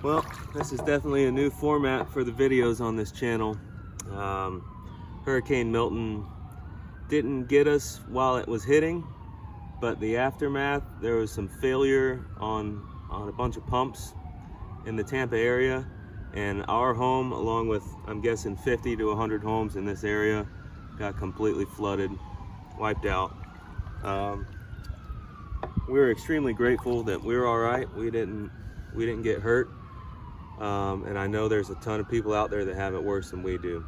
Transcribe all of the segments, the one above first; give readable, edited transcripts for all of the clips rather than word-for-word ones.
Well, this is definitely a new format for the videos on this channel. Hurricane Milton didn't get us while it was hitting, but the aftermath, there was some failure on a bunch of pumps in the Tampa area, and our home, along with I'm guessing 50 to 100 homes in this area, got completely flooded, wiped out. We were extremely grateful that we were all right. We didn't get hurt, and I know there's a ton of people out there that have it worse than we do.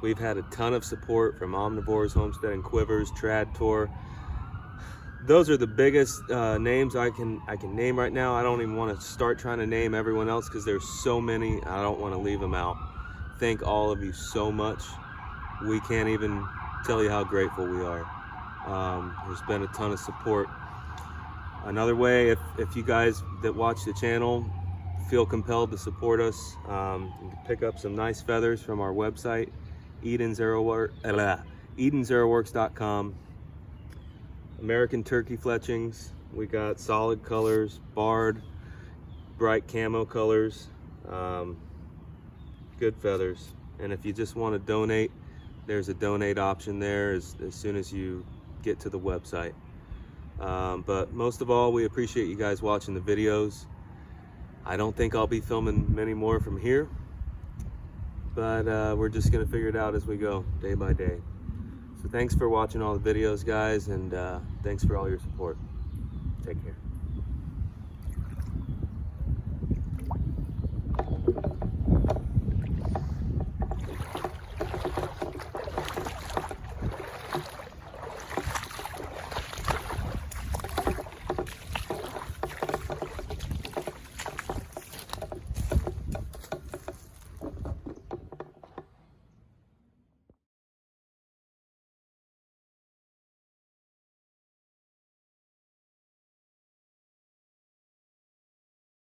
We've had a ton of support from Omnivores, Homestead and Quivers, Trad Tour. Those are the biggest names I can name right now. I don't even want to start trying to name everyone else because there's so many. I don't want to leave them out. Thank all of you so much. We can't even tell you how grateful we are. There's been a ton of support. Another way, if you guys that watch the channel feel compelled to support us, you can pick up some nice feathers from our website, EdenZeroWorks.com. American turkey fletchings. We got solid colors, barred, bright camo colors, good feathers. And if you just want to donate, there's a donate option there as soon as you get to the website. But most of all, we appreciate you guys watching the videos. I don't think I'll be filming many more from here, but we're just gonna figure it out as we go, day by day. So thanks for watching all the videos, guys, and thanks for all your support. Take care.